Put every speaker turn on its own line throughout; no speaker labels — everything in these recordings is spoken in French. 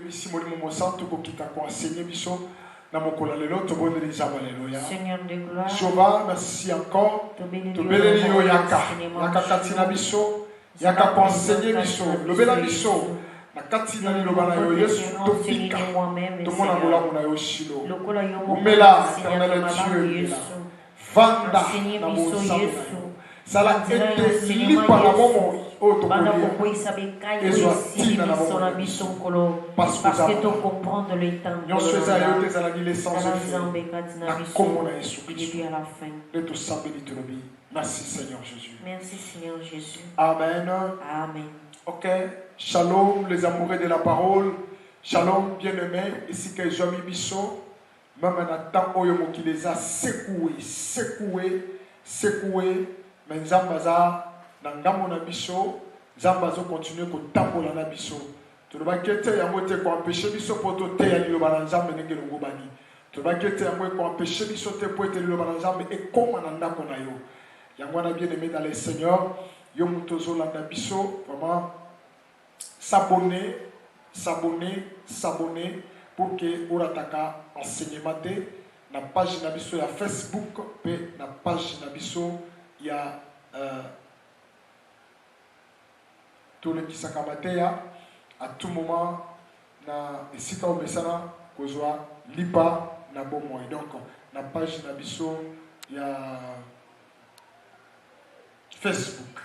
ici molimo mosantu kokita ko enseigner biso na mokola lelo to bonne nzamba lelo ya.
Seigneur de gloire.
Jova, merci encore. To beleli yo yaka katina biso, yaka ko enseigner biso, lobela biso. Na katina liloba na yo Yesu to fika. To mona bola mona yo shilo. Umela éternel Dieu. Vanda na mosamba. Sala ete lipa na momo
banda kokwisa bekai esili biso na biso nkolo parce que to comprendre le temps
nyonso eza yo te ezalaki l'essence
nzambe kati na biso du début à la fin.
Merci Seigneur Jésus.
Merci Seigneur Jésus.
Amen.
Amen.
Ok. Shalom les amoureux de la parole. Shalom bien-aimés. Ici que Jomi Bisso. Même en temps où il les a secoué. Mais Nzambaza, Nangamo na biso, Nzambazo continue ko tambola na biso. To ba kete ya mote ko empêcher biso poto te ya liloba na Nzambe ndenge ngobani. To ba kete ya mote ko empêcher biso te po ete liloba na Nzambe e koma na ndako na yo. Yango na bien aimé dans le Seigneur, yo mutozo la na biso, vraiment s'abonner pour que orataka enseignement te na page na biso ya Facebook pe na page na biso ya tout le qui s'akamateya à tout moment na esika omesana kozwa lipa na bomoi. Donc na page na biso ya Facebook.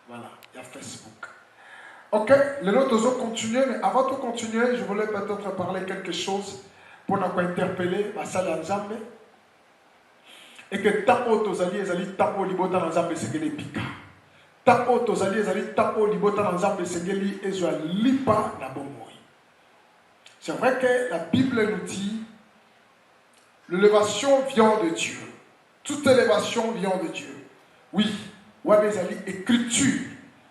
Voilà, il y a Facebook. Ok, les autres ont continué, mais avant de continuer, je voulais peut-être parler quelque chose pour nous interpeller ma salle en Zambé. Et que tapo tozali ezali tapo libota na Nzambe sengeli pika. Tapo tozali ezali tapo libota na Nzambe sengeli ezwa lipa na bomoi. C'est vrai que la Bible nous dit l'élévation vient de Dieu. Toute élévation vient de Dieu. Oui, ouais ezali écriture.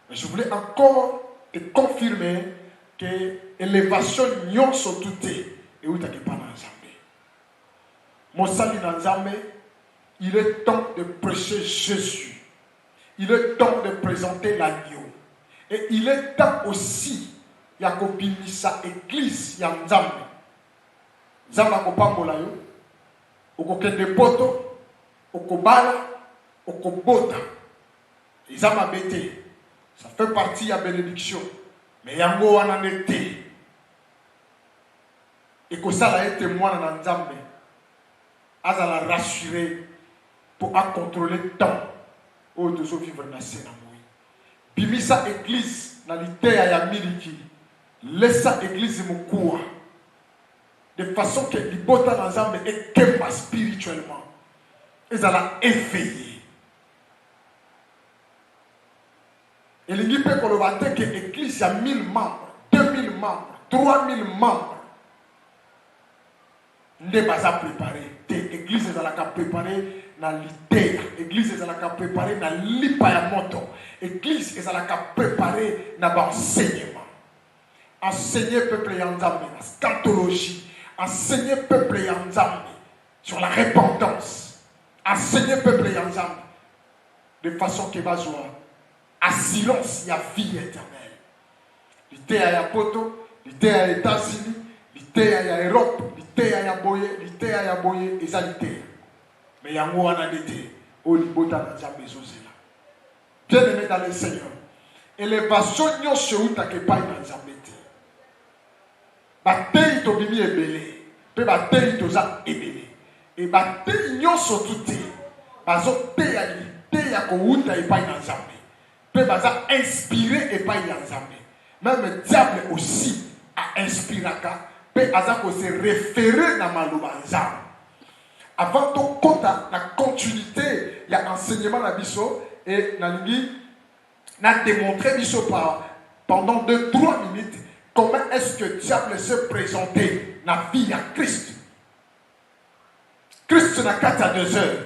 Mais je voulais encore te confirmer que élévation nyonso tuté et où t'as pas na Nzambe. Mosali na Nzambe. Il est temps de prêcher Jésus. Il est temps de présenter l'agneau. Et il est temps aussi, il y a sa église, il y a Nzambe. Nzambe akopambola yo, okokende poto, okobala, okobota. Nzambe abete. Ça fait partie de la bénédiction. Mais yango wana nete. Et que ça a été moi dans Nzambe. Azala rassurer. Pour contrôler le temps où nous devons vivre dans la scène. Bimisa église dans l'idée à Miliki. Laissa église moukoua. De façon que l'ibota dans Nzambe est qu'emma spirituellement. Ils allaient éveiller. Et l'idée pour le matin que l'église a 1000 membres, 2000 membres, 3000 membres. Ne pas à préparer. L'église est à la préparer. Na l'idée, l'église est à la préparer na lipa ya moto. L'église est à la préparer na enseignement. Enseigner peuple yanzambe, la scatologie. Enseigner peuple yanzambe sur la repentance. Enseigner peuple yanzambe de façon qu'il va jouer à silence, il y a vie éternelle. L'idée à poto, l'idée à États-Unis, l'idée à Europe, l'idée à Boye, et ça l'idée. Mais il y a un mot en été, au libota dans la maison. Bien aimé dans le Seigneur, élévation n'y a pas de paille dans la maison. Bataille to bimi ebele, pe bataille to za ebele. Et bataille n'y a surtout te, bazo te ya l'idée ya ko uta et paille dans la maison. Pe baza inspiré et paille dans la maison. Même le diable aussi a inspiré pe aza ko se référer dans maloba nzambe. Avant de compter la continuité, il y a enseignement à Bisso et Nalingi n'a démontré Bisso pendant 2-3 minutes comment est-ce que le diable s'est présenté dans la vie à Christ. Christ n'a qu'à 2 heures.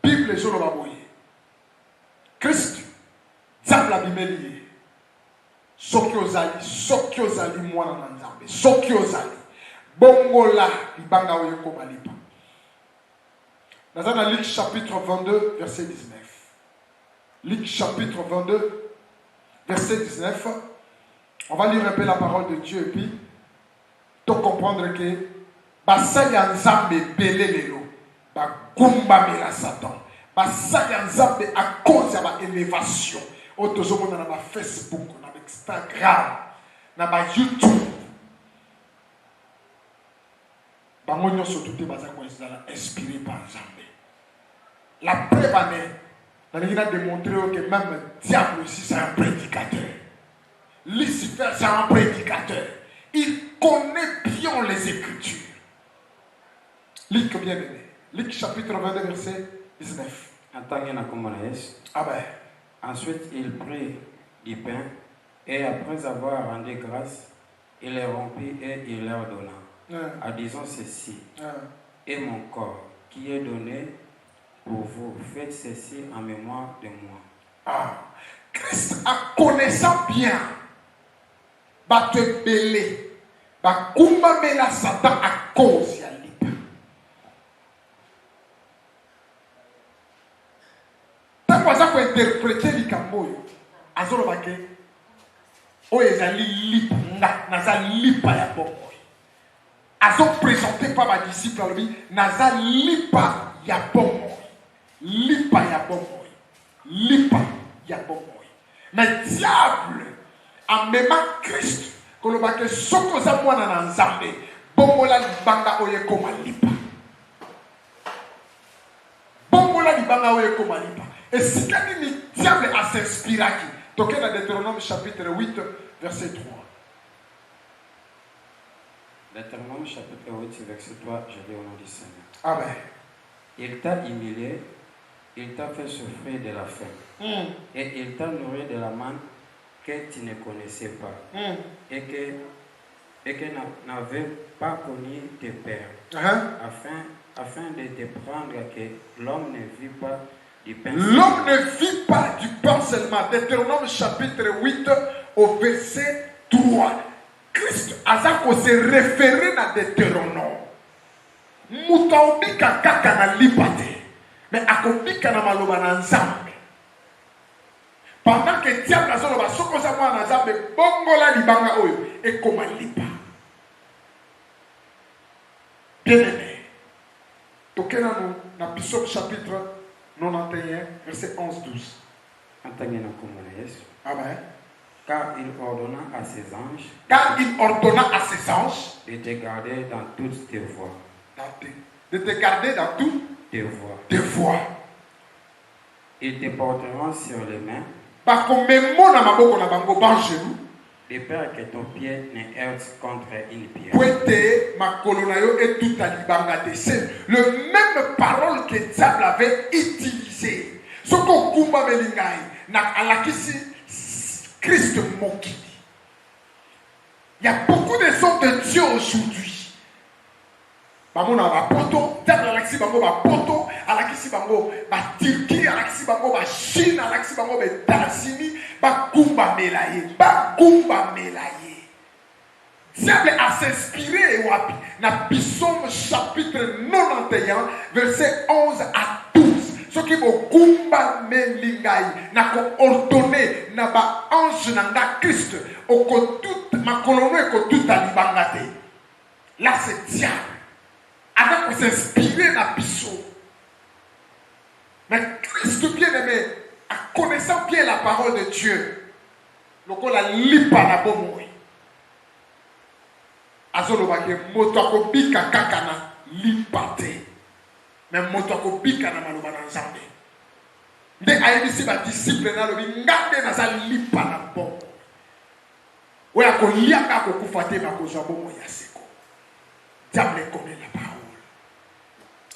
Bible sur le baboye. Christ, diable a bimelié. Sokiozali, moi dans l'anzambe. Sokiozali. Bongola, ibanga oyeko balipa. Dans Luc chapitre 22, verset 19. Luc chapitre 22, verset 19. On va lire un peu la parole de Dieu et puis comprendre que basali ya nzambe belé lelo bagumbamela Satan. Basali ya nzambe à cause ya élévation. Otozomona na Facebook, na Instagram, na YouTube. Bango nyonso tuté bazako inspiré par Nzambe. La preuve en est, on a démontré que même diable aussi c'est un prédicateur. Lucifer c'est un prédicateur. Il connaît bien les Écritures. Luc bien aimé. Luc chapitre 22 verset 19. Amen.
Ensuite il prit du pain et après avoir rendu grâce, il les rompit et il leur donna, en disant ceci, et mon corps qui est donné pour vous, faites ceci en mémoire de moi.
Christ a connaissant bien, va te belé, va combattre la Satan à cause de l'IPA. Tant que ça peut interpréter l'Ikamboyo, azolo bake, o ezali lipa, naza lipa ya bongo. Azo présenté par ma disciple à lui, naza lipa ya bongo. Lipa ya bongo. Lipa ya bongo. Mais diable, en même Christ, que le baké soko za mwana na nzambe, bongo la libanga oye koma lipa. Bongo la libanga oye koma lipa. Et si quelqu'un ni diable a s'inspiré qui, donc dans Deutéronome chapitre 8, verset 3.
Deutéronome chapitre 8, verset 3, je lis au nom du Seigneur.
Amen.
Il t'a humilié, il t'a fait souffrir de la faim, et il t'a nourri de la manne que tu ne connaissais pas, et que n'avait pas connu tes pères, afin de te prendre que l'homme ne vit pas du pain.
L'homme ne vit pas du pain seulement. Deutéronome chapitre 8 au verset 3. Christ azako se référer à Deutéronome. Mutaobika kaka na lipate. Mais akobika na maloba na nzambe. Pendant que diable azoloba soko za mwana nzambe bongola libanga oyo ekoma lipa. Bien aimé. Tokena no na Psaume chapitre 91 verset 11-12. Amen.
Car il ordonna à ses anges.
Car il ordonna à ses anges
de te garder dans toutes tes voies.
De te garder dans toutes
tes voies.
Tes voies.
Ils te porteront sur les mains. De peur que ton pied ne heurte contre une pierre.
Le même parole que diable avait utilisé. Ce qu'on kumba melingai na alakisi Christ moki. Il y a beaucoup de sortes de Dieu aujourd'hui. Bamona ba poto, diable alakisi bango ba poto, alakisi bango ba Turquie, alakisi bango ba Chine, alakisi bango ba États-Unis, ba kumba melaye, ba kumba melaye. Diable a s'inspiré wapi na Psaume chapitre 91 verset 11 à 12. Ce qui me kumba melingai na ko ordonné na ba ange na nga Christ o ko tout ma colonie ko tout alibangate. Là c'est diable. Avec s'inspirer na biso. Mais Christ bien-aimé, en connaissant bien la parole de Dieu, loko la lipa na bomoi. Azolo bake moto akobika kaka na lipate. Mais moto akobika na maloba na nzambe. Nde ayebisi ba disciple na lobi ngande na za lipa na bon. Oya ko liaka ko kufate ba ko zwa bomoi ya seko. Diable connaît la parole.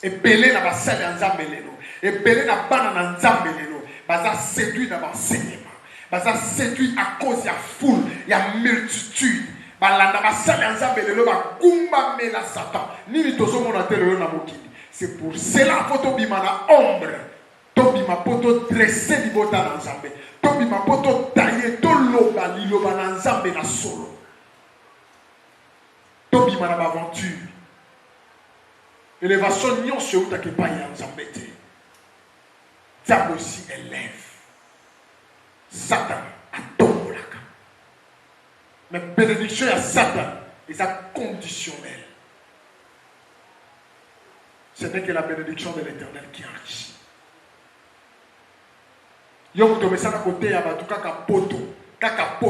Et belé na basali ya nzambe lelo. Et belé na bana na nzambe lelo. Baza séduit na l'enseignement. Baza séduit à cause ya foule, ya multitude. Balanda basali ya nzambe lelo ba kumba mela Satan. Nini tozo mona te lelo na mokili. C'est pour cela faut tobima na ombre. Tobima poto dresser libota na nzambe. Tobima poto tailler to loba liloba na nzambe na solo. Tobima na aventure. Élévation n'y se où t'as pas y embêté. Diable aussi élève. Satan a tombolaka. Mais bénédiction à Satan. Et ça conditionnel. Ce n'est que la bénédiction de l'Éternel qui enrichit. Yo to mesana côté ya batu kaka poto, kaka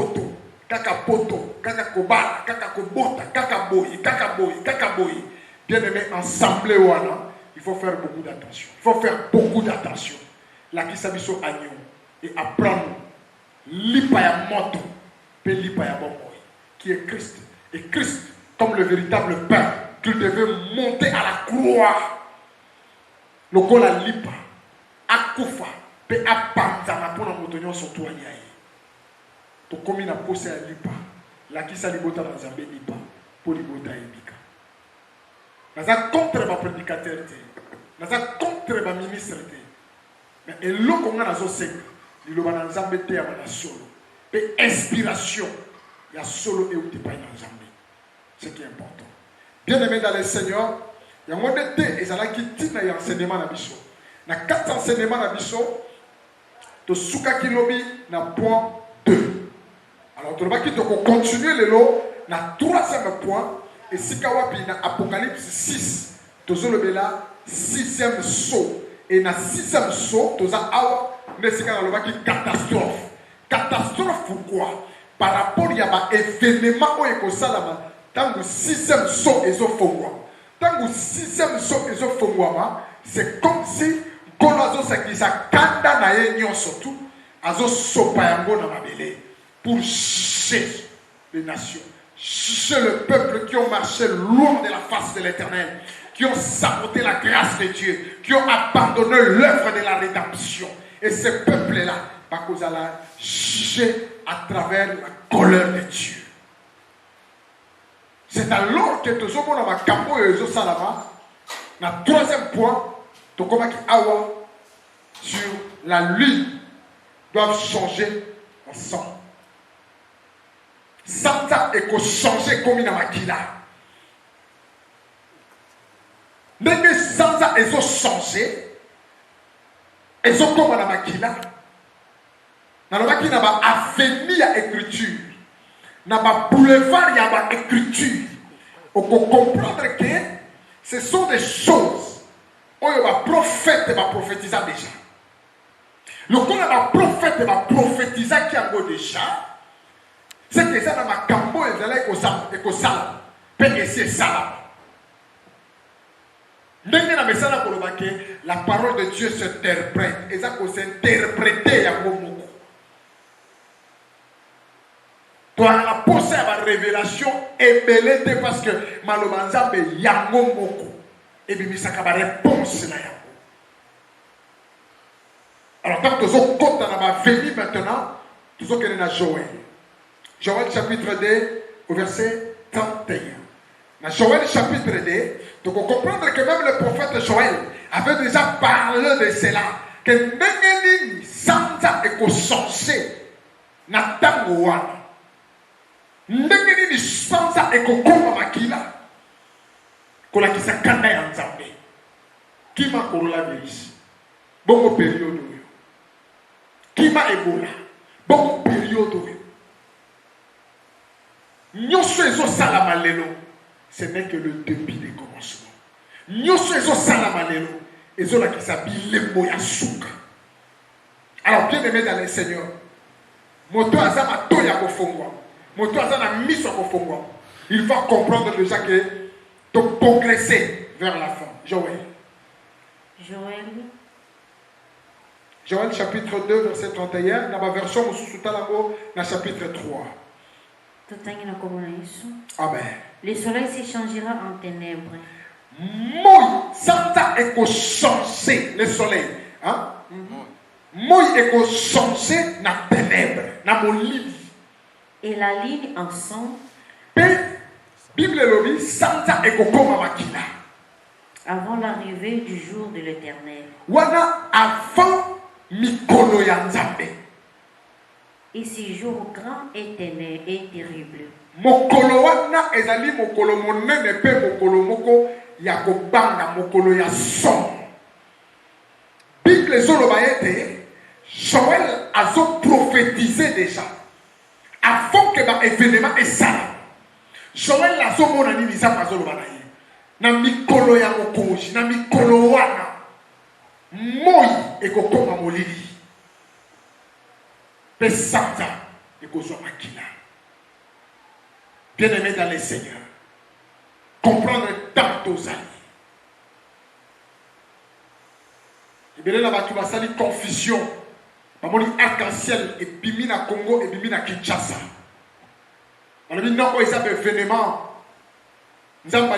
kobala, kaka kobota, kaka boy. Bien aimé, ensemble wana, il faut faire beaucoup d'attention. Il faut faire beaucoup d'attention. La kisabiso agneau et apprendre lipa ya moto, pe lipa ya bomboy, qui est Christ. Et Christ, comme le véritable Père, qu'il devait monter à la croix. Le col à lipa, akufa. Pe apanzama pona motonyo surtout anyaye. To komi na pose ya lipa. La kisa libota na Nzambe lipa pour libota ebika. Naza contre ma prédicateur te. Naza contre ma ministre te. Mais eloko nga nazo seka. Liloba na Nzambe te ya na solo. Pe inspiration ya solo e uti pa na Nzambe. Ce qui est important. Bien aimé dans le Seigneur, ya ngode te ezala ki tina ya enseignement na biso. Na 4 enseignements na biso. To suka kilobi na point 2. Alors, tu vas continuer le lot na 3e point. Et si kawapi na Apocalypse 6, tu le là 6e saut. Et na 6e saut, tu as awa, mais c'est une catastrophe. Catastrophe pourquoi? Par rapport à l'événement où il y a salama, tant que 6e saut est au fond. Tant que 6e saut est au fond, c'est comme si Konazo sakisa kanda na ye surtout azo sopa yango na mabele pour chercher les nations, chercher le peuple qui ont marché loin de la face de l'Éternel, qui ont saboté la grâce de Dieu, qui ont abandonné l'œuvre de la rédemption. Et ce peuple-là, parce qu'ils allaient chercher à travers la colère de Dieu. C'est alors que tous ceux qui ont campo et les salama, na 3e point. Donc, comment Awa sur la lune doivent changer ensemble. Santa et qu'on changer comme une makila. Mais Santa et ont changé. Ils ont comme la makila. Dans le makila, va avenir à écriture. Dans le boulevard, il y a une écriture. On peut comprendre que ce sont des choses. Il va prophète va prophétiser déjà. Le coup va prophète va prophétiser qui a déjà. C'est que ça dans ma cambo et là et que ça peut essayer ça. La parole de Dieu s'interprète et ça qu'on s'interpréter à mon toi la possède la révélation et belé parce que malobanza be yango moko. Et bien, ça a une réponse. Alors, tant que nous compte dans ma vie maintenant, nous sommes dans Joël. Joël chapitre 2, au verset 31. Dans Joël chapitre 2, donc on comprend que même le prophète Joël avait déjà parlé de cela. Que Neneni Santa est consensé. Natango wana. Neneni Santa est kokoma makila. Kola kisa kanda ya Nzambe kima coronavirus bongo période oyo kima Ebola bongo période oyo nyonso ezo salama lelo ce n'est que le début des commencements nyonso ezo salama lelo ezo la kisa bilembo ya suka. Alors bien aimé dans le Seigneur, moto azama to ya kofongwa moto azana miso kofongwa, il va comprendre déjà que de progresser vers la fin. Joël chapitre 2 verset 31. Dans ma version sous Talango, dans chapitre 3. Amen.
Le soleil s'échangera en ténèbres.
Moi, Santa est qu'on changer le soleil. Hein? Moi est qu'on changer na ténèbres, na mon lit.
Et la ligne en sang.
Bible lobby Santa et kokoma makila.
Avant l'arrivée du jour de l'Éternel.
Wana avant mikolo ya Nzambe.
Et ce jour grand et ténèbre et terrible.
Mokolo wana ezali mokolo monene pe mokolo moko ya kobanga mokolo ya son. Bible zoloba ete Joël a prophétisé déjà avant que l'événement est ça. Joël la zomona nini za bazolo banaye. Na mikolo ya mokonzi, na mikolo wana. Moi ekokoma molili. Pe Santa ekozwa makila. Bien-aimé dans les Seigneurs, comprendre tant aux amis. Et bien là, tu vas salir confusion. Mamoni arc-en-ciel et bimi na Congo et bimi na Kinshasa. On a dit non, ils ont événement. Nous avons pas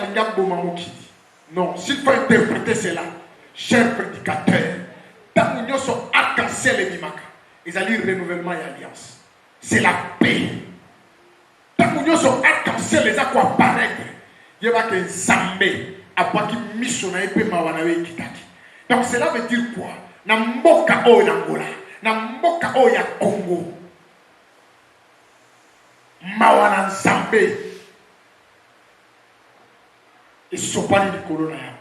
non, s'il faut interpréter cela, cher prédicateur, tant que nous sommes arc-en-ciel et bimaka, ils allaient renouvellement et alliance. C'est la paix. Tant que nous sommes arc-en-ciel, les accords apparaître. Il y a que Zambé a pas qui missionnaire et puis Mawanawe Kitaki. Donc cela veut dire quoi? Na mboka o Angola, na mboka o ya Congo. Mawana Zambé. Et sopani likolo na yango.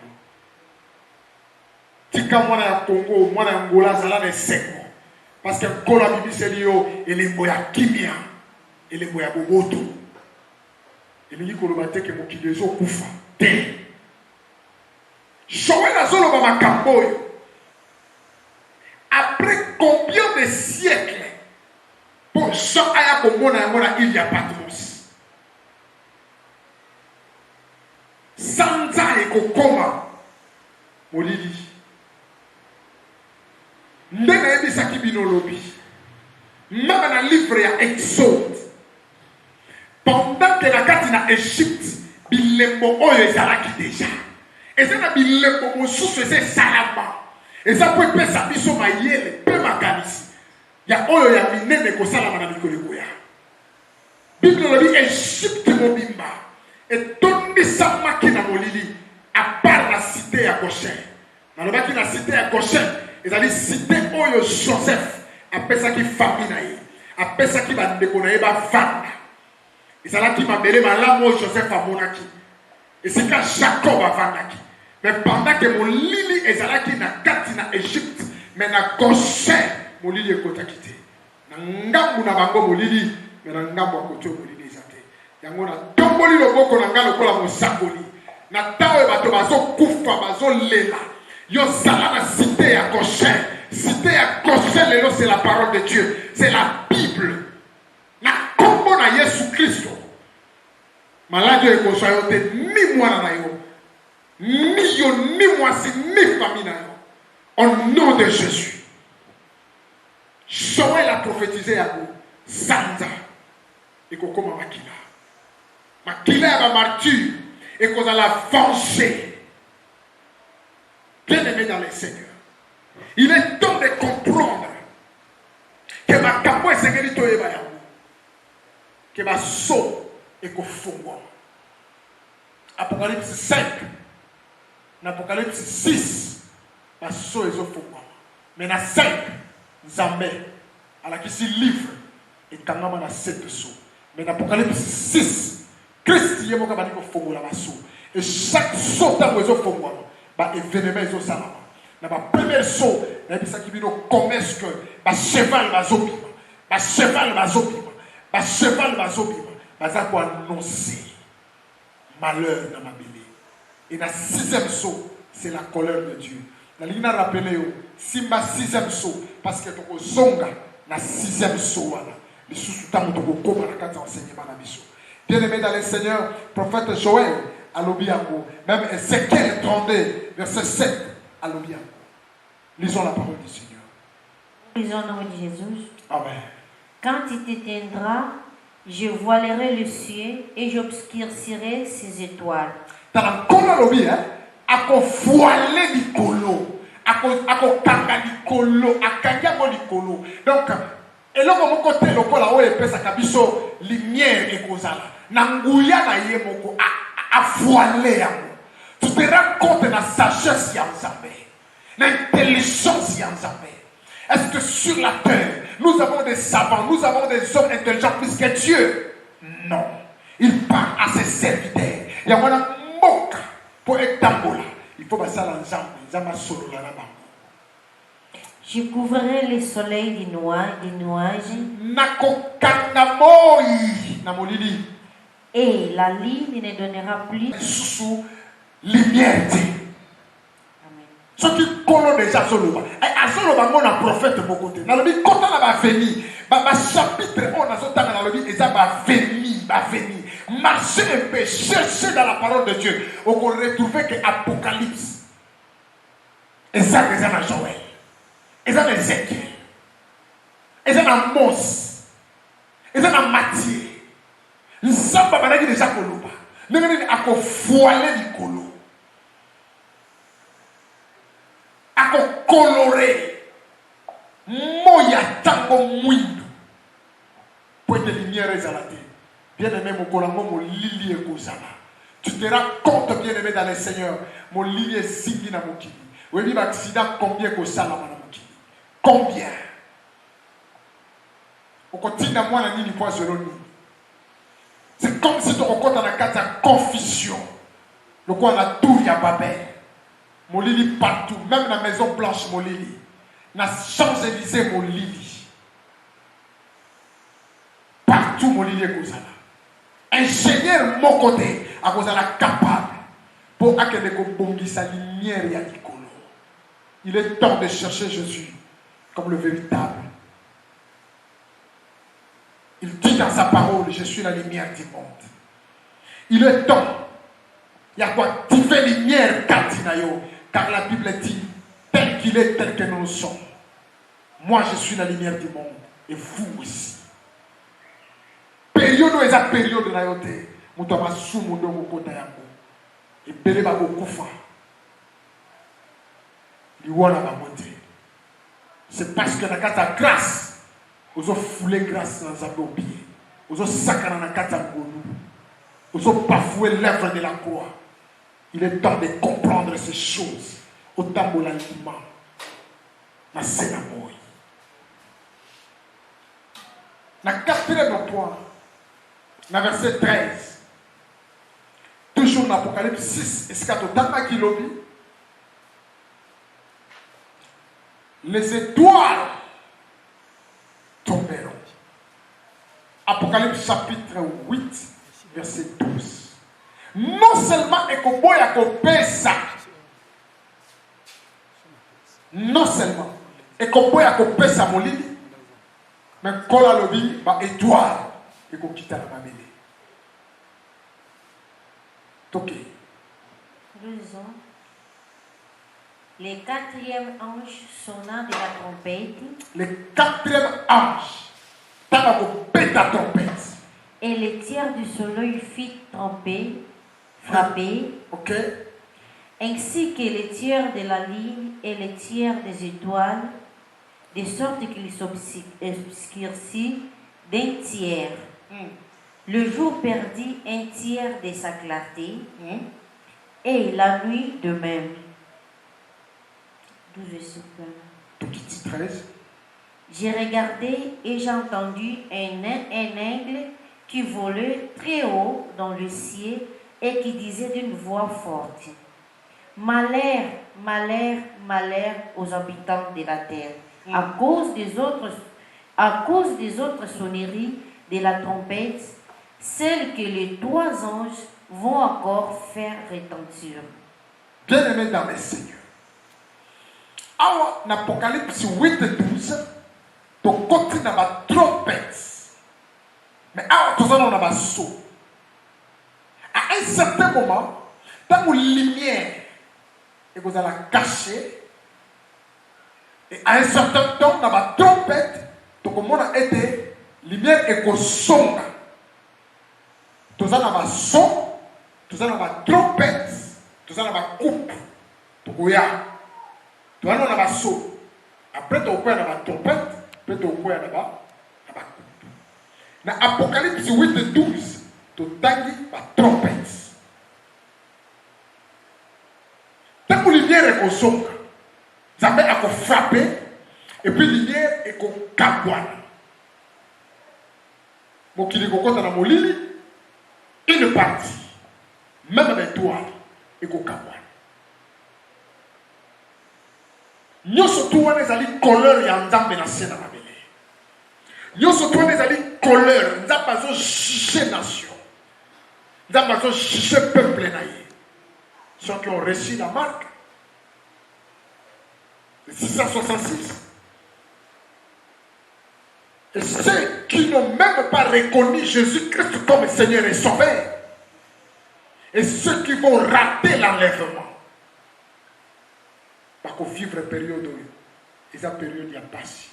Tika mwana ya Congo, mwana ya Angola zala ne seko. Parce que kola bibi selio elembo ya kimia, elembo ya boboto. Elingi koloba te ke mokili ezo kufa te. Joël azoloba makambo oyo. Après combien de siècles pour Jean aya komona yango na île ya Patmos. Sanza ekokoma molili. Ndena yebisaki bino lobi. Mama na livre ya Exode. Pendant que la carte na Égypte, bilembo oyo ezalaki déjà. Et ça na bilembo mosusu eza salama. Et ça peut pesa biso mayele pe makanisi. Ya oyo ya minene kosalama na mikolo ya. Bible lobi Égypte mobimba. Et tondisa makina molili à part la cité ya Goshen. Na lobaki na cité ya Goshen, ezali cité oyo Joseph apesaki famille na ye. Apesaki bandeko na ye ba fanda. Ezalaki mabele malamu Joseph amonaki. Et c'est quand Jacob avandaki. Mais pendant que mon lili ezalaki na kati na Égypte, mais na Goshen, mon lili ekotaki te. Na ngambu na bango mon lili, mais na ngambu akoto mon lili ezate. Yango na tomboli loboko na ngalo kola mosakoli. Na tawe bato bazo kufa bazo lela. Yo sala na cité ya Goshen. Cité ya Goshen lelo c'est la parole de Dieu, c'est la Bible. Na kombo na Yesu Kristo. Malade ekozwa yo te ni mwana na yo. Ni yo ni mwasi ni famille na yo. Au nom de Jésus. Joël a prophétisé à vous. Sanza. Et kokoma makila. Makila ya ba martyr. Et qu'on a la venger. Bien aimé dans les Seigneurs. Il est temps de comprendre que ma capo est sécurité et ba yango. Que ma so et qu'on fongo. Apocalypse 5. Apocalypse 6. Ma so et fongo. Mais na 5. Zambé. À la qui s'y livre. Et kangama na 7 so. Mais dans Apocalypse 6. Christ y est mon cabani pour fongo la maso. Et chaque saut dans les fongo. Bah événement ils ont ça là. Dans ma première saut. Il y a ça qui vient au commerce que. Bah cheval va zobi. Bah cheval va zobi. Bah cheval va zobi. Bah ça pour annoncer malheur dans ma bébé. Et dans 6e saut, c'est la colère de Dieu. La ligne a rappelé Simba 6e saut parce que ton zonga na 6e saut voilà. Les sous-temps de beaucoup dans la carte enseignement na biso. Bien-aimé dans les Seigneurs, prophète Joël à l'Obiango, même Ézéchiel 32 verset 7 à l'Obiango. Lisons la parole du Seigneur.
Lisons le nom de Jésus.
Amen.
Quand il t'éteindra, je voilerai le ciel et j'obscurcirai ses étoiles.
Dans la colonie, ako voiler likolo, ako kanga likolo, akanga likolo. Donc, et là mon côté le kola o epesa kabiso lumière ekozala. Nanguya na ye moko a voiler yango. Tu te rends compte de la sagesse ya Nzambe, l'intelligence ya Nzambe. Est-ce que sur la terre, nous avons des savants, nous avons des hommes intelligents plus que Dieu? Non. Il parle à ses serviteurs. Il y a un moka pour être tambola. Il faut passer à l'ensemble.
Je couvrirai le soleil des nuages.
Nakokanamoyi namolili.
Et la ligne ne donnera plus.
Sous lumière. Ce qui colle déjà Soloba. Et à Soloba, on a prophète de mon côté. Dans le dit, quand on va venir, ma chapitre, on a ce temps dans le dit, et ça va venir. Marcher un peu, chercher dans la parole de Dieu. On va retrouver que Apocalypse. Et ça, c'est dans Joël. Et ça, dans Ézéchiel. Et ça, dans Mose. Et ça, dans Matthieu. Nous sommes pas déjà Koloba. Nous avons voilé du colo. Ako coloré moya tango mwindo pour de lumière exaltée. Bien aimé mon colango mon lili et kozala. Tu te rends compte bien aimé dans le Seigneur mon lili est zigi na mokili. Oui bi accident combien kozala na mokili. Combien? Au continue moi na nini point zéro ni. C'est comme si tu rencontres dans la carte de confusion. Le quoi on a tout ya Babel. Mon lili partout, même dans la Maison Blanche, mon lili. Dans les Champs-Élysées, mon lili. Partout, mon lili est Kozala. Ingénieur, mon côté, à Kozala capable pour accueillir sa lumière et à l'icône. Il est temps de chercher Jésus comme le véritable. Il dit dans sa parole, je suis la lumière du monde. Il est temps. Il y a quoi? Tu fais lumière, Katinayo. Car la Bible dit, tel qu'il est, tel que nous le sommes. Moi, je suis la lumière du monde. Et vous aussi. Période est la période de la yoté. Moutama sou mundo mukota yango. Et belé ba bokufa. Liwana ba moté. C'est parce que la kata grâce. Ozo foulé grâce dans sa pied. Ozo sakana na kata ngonu. Ozo bafoué l'œuvre de la croix. Il est temps de comprendre ces choses. Autant de l'aliment. Na sénamoy. Na quatrième point. Na verset 13. Toujours dans l'Apocalypse 6. Est-ce qu'il y a qui lobby? Les étoiles tomberont. Apocalypse chapitre 8, verset 12. Non seulement ekoboya kopesa, non seulement ekoboya kopesa molili, mais kola lobi ba étoile ekokita na mabele. Toké.
Lisons. Le quatrième ange sonna de la trompette.
Le quatrième ange t'a coupé ta trompette.
Et le tiers du soleil fit tromper. Frappé,
okay.
Ainsi que les tiers de la ligne et les tiers des étoiles, de sorte qu'il s'obscurcit d'un tiers. Le jour perdit un tiers de sa clarté, et la nuit de même.
13.
J'ai regardé et j'ai entendu un aigle qui volait très haut dans le ciel et qui disait d'une voix forte: Malheur, malheur, malheur aux habitants de la terre, à cause des autres sonneries de la trompette, celles que les trois anges vont encore faire retentir.
Bien-aimés dans le Seigneur, en Apocalypse 8 et 12, tu continues dans la trompette, mais tu es dans la saut. À un certain moment, dans la lumière, et vous allez la cacher, et à un certain temps, dans la trompette, tu commences à être lumière et que son. Tu es dans la son, tu es dans la trompette, tu es dans la coupe, tu es dans la son. Après, tu es dans la trompette, après, tu es dans la coupe. Dans Apocalypse 8 et 12, tu tangi la trompette. Tant que la lumière est au son, ça met à frapper, et puis la lumière est au kabouane. Mon qui est au côté de mon lit, une partie, même l'étoile, est au kabouane. Nous surtout, on est allés couleur et en dame menacé dans la mêlée. Nous surtout, on est allés couleur, nous avons pas juger nation. Nzambe azojuge peuple na ye. Ceux qui ont reçu la marque. 666. Et ceux qui n'ont même pas reconnu Jésus-Christ comme Seigneur et Sauveur. Et ceux qui vont rater l'enlèvement. Parce qu'on vivre une période où il y a une période qui a passé.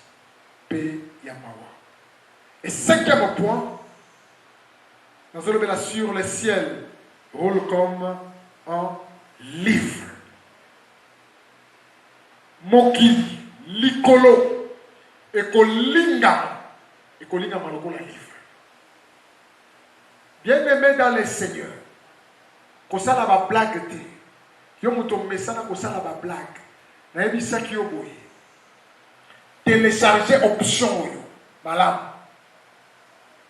Paix, il y a mawa. Et cinquième point, nous allons là sur le ciel roule comme un livre. Mokili, likolo, ekolinga maloko la livre. Bien-aimé dans le Seigneur, qu'on ça la va blague te. Yo muto mesana qu'on ça la va blague. Na ebisa ki yo boye. Télécharger option yo. Malam.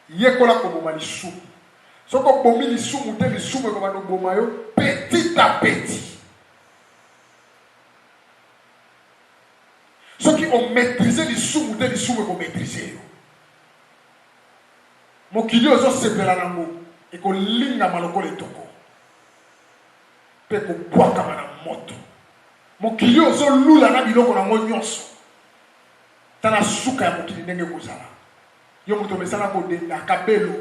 Yekola ko boma lisu. Soko bomi lisu mute lisu ko ba no boma yo petit à petit. Ceux qui ont maîtrisé les sous, les sous vont maîtriser. Mon kili ozo sepela nango et ko linga maloko le toko. Pe ko boaka na moto. Mon kili ozo lula na biloko nango nyonso. Tana suka ya mokili ndenge kozala. Yo moto mesana ko denda kabelo.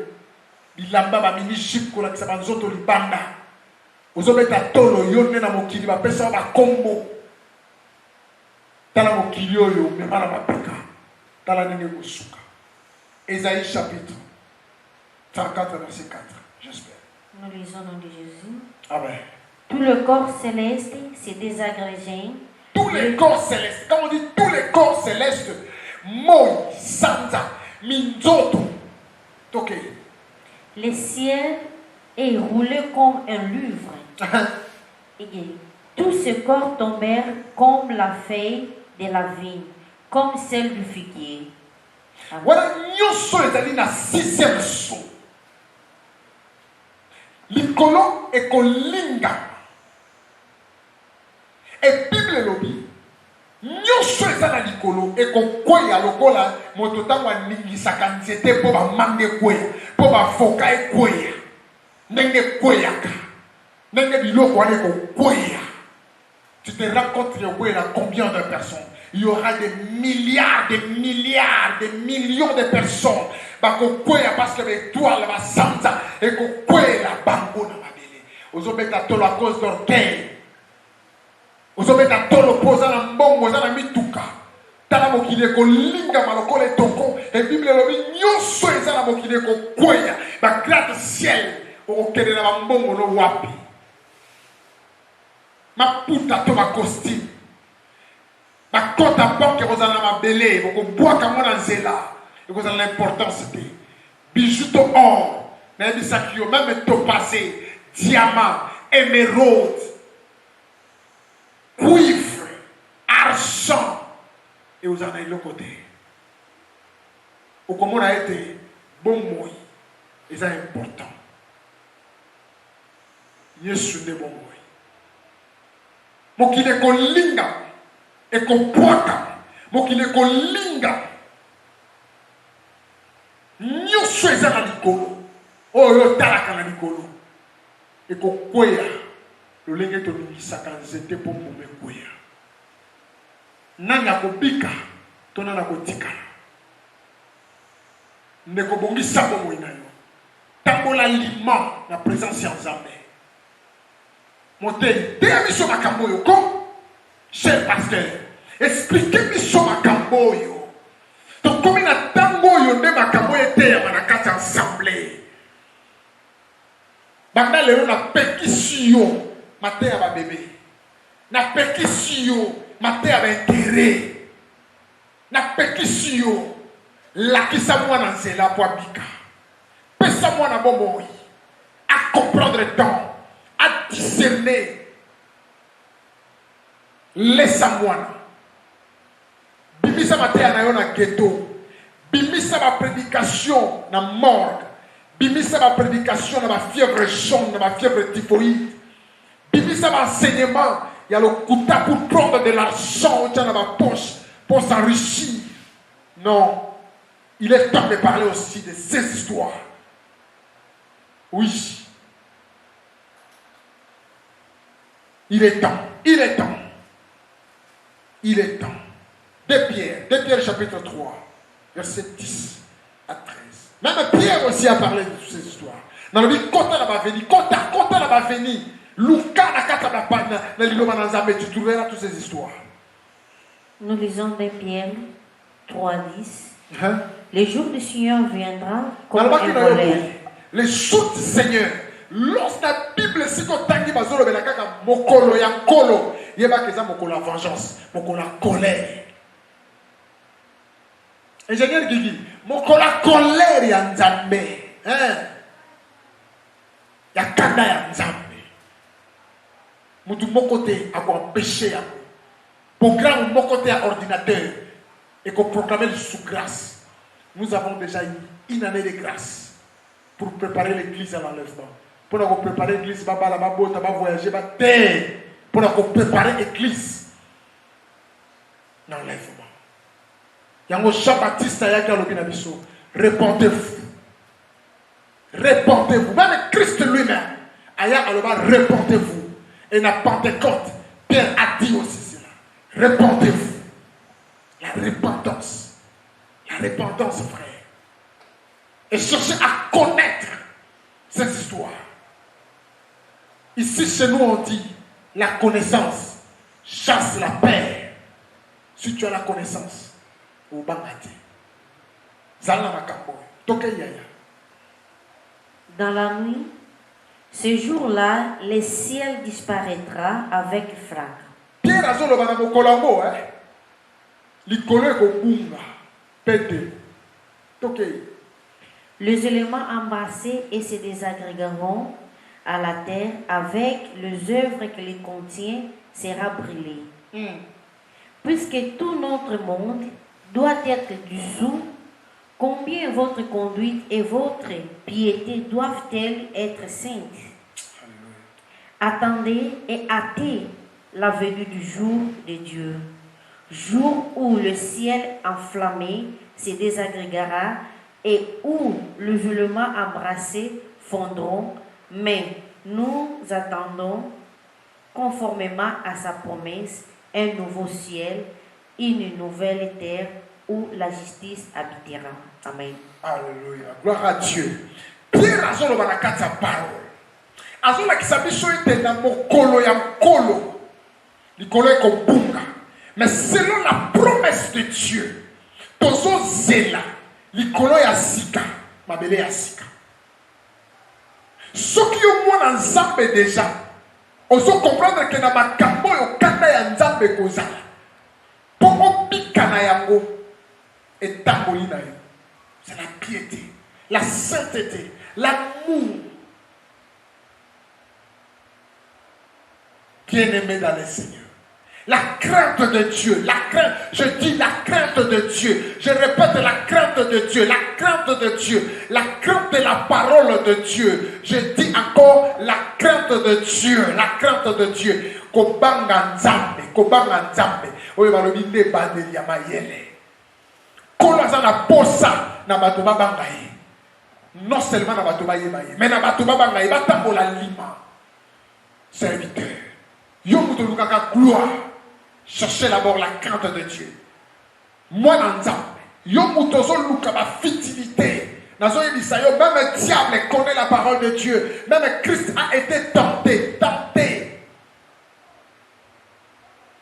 Bilamba ba mini jip ko la kisa banzoto libanda. Ozo beta tolo yo ne na mokili ba pesa ba kombo. Tala mokili oyo memala mapeka. Tala nenge kosuka. Ésaïe chapitre 34 verset 4. J'espère.
Nous lisons au nom de Jésus.
Amen.
Tout le corps céleste s'est désagrégé.
Tous les corps célestes. Quand on dit tous les corps célestes, Moi, Santa, Minzoto. Ok.
Le ciel est roulé comme un livre. Et tous ces corps tombèrent comme la feuille de la vigne, comme celle du figuier.
Voilà, nyonso ezali na sixième saut. Likolo ekolinga. Et Bible lobi, nyonso ezali na likolo ekokweya lokola moto tango aningisaka nzete mpo bamange ekweya, mpo bafoka ekweya, ndenge ekweyaka, ndenge biloko wana ekokweya. Tu te rends compte qu'il y a combien de personnes? Il y aura des milliards, des millions de personnes. Parce que l'étoile va santa et que la bango na mabele. Ozobeta tolo à cause d'orgueil. Ozobeta tolo posa na mbongo za na mituka. Tala mokile ko linga maloko le toko. Et Bible lobi nyonso eza na mokile ko kwea. Ba gratte ciel o kede na mbongo no wapi. Ma puta to ma costume. Ma compte à banque vous allez ma belé, vous bois comme on en zéla, et vous avez l'importance de bijoux to or, n'ayez ça qui même topazé, diamant, émeraude, cuivre, argent, et vous en avez le côté. Ou comme on a été bon mot, et c'est important. Yesu ne bon mot. Mokile ko linga e ko poaka mokile ko linga nyonso eza na likolo oyo talaka na likolo e ko kwea lolenge tolingisaka nzete mpo mbuma ekwea nani akobika to nani akotikala ndeko bongisa bomoi na yo tambola lima na présence ya nzambe Montez, démission ma camboyo, comme cher pasteur, expliquez-moi sur ma camboyo. Donc, comme il a tangoyo de ma camboyo terre, on a quatre assemblées. Maintenant, le na pétition, ma terre va bébé. Na pétition, ma terre va intérêt. Na pétition, la qui sa moi dans zela pour bika. Pesa moi na bomboy. À comprendre le temps. À discerner laisse moi bimisa matin na yo na ghetto bimisa ma prédication na morgue bimisa ma prédication na ma fièvre jaune na ma fièvre typhoïde bimisa ma enseignement il y a le kuta pour prendre de l'argent dans ma poche pour s'enrichir. Non, il est temps de parler aussi de ces histoires. Oui, Il est temps. Il est temps. Il est temps. 2 Pierre chapitre 3, verset 10 à 13. Même Pierre aussi a parlé de toutes ces histoires. Dans le livre, quand elle va venir, Luka tu trouveras toutes ces histoires.
Nous lisons 2 Pierre 3, 10. Le jour du Seigneur viendra comme un voleur.
Le jour du Seigneur, lorsque la Bible dit que bazolo belakaka mokolo ya kolo, yeba keza mokolo la vengeance, mokolo la colère. Ingénieur Gigi, mokolo la colère ya Nzambe, ya kanda ya Nzambe. Mutu mokote a empêché ya programme mokote à ordinateur et qu'on proclame le sous grâce. Nous avons déjà eu une année de grâce pour préparer l'église à l'enlèvement. Pour nous préparer l'église, pour voyager, pour nous préparer l'église à l'enlèvement. Yango Jean-Baptiste ayaki alobi na biso, répandez-vous. Répandez-vous. Même Christ lui-même aya aloba répandez-vous. Et na Pentecôte, Pierre a dit aussi cela. Répandez-vous. La repentance. La repentance, frère. Et cherchez à connaître ces histoires. Ici, chez nous, on dit la connaissance chasse la paix. Si tu as la connaissance, au bangati.
Dans la nuit, ce jour-là, le ciel disparaîtra avec fracas.
Pierre a dit que Colombo, l'icône bunga, pété.
Les éléments embrassés et se désagrégeront à la terre avec les œuvres que les contient sera brûlé. Puisque tout notre monde doit être dessous, combien votre conduite et votre piété doivent-elles être saintes? Attendez et hâtez la venue du jour de Dieu, jour où le ciel enflammé se désagrégera et où le vêtement embrassé fondront, mais nous attendons, conformément à sa promesse, un nouveau ciel, une nouvelle terre où la justice habitera. Amen.
Alléluia. Gloire à Dieu. Pierre a zolo barakat sa parole. Azola kisabiso ete na mokolo ya mkolo. Likolo eko bunga. Mais selon la promesse de Dieu, tozo zela likolo ya sika, mabele ya sika. Soki yo mwana nzambe déjà, ozo comprendre que na makambo yo kanda ya nzambe kozala. Poko pika na yango etamboli na yo. C'est la piété, la sainteté, l'amour. Bien-aimé dans le Seigneur. La crainte de Dieu, la crainte, je dis la crainte de Dieu, je répète la crainte de Dieu, la crainte de Dieu, la crainte de la parole de Dieu, je dis encore la crainte de Dieu, la crainte de Dieu. Kobanga nzambe, oyo balobi nde bandeli ya mayele. Kola za na posa na bato babanga ye. Non seulement na bato bayeba ye, mais na bato babanga ye batambola lima. Serviteur. Yo muto lukaka gloire. Cherchez d'abord la crainte de Dieu. Moi dans nzambe. Yo muto zo luka ba fitilité. Nazo yebisa yo même le diable connaît la parole de Dieu. Même Christ a été tenté.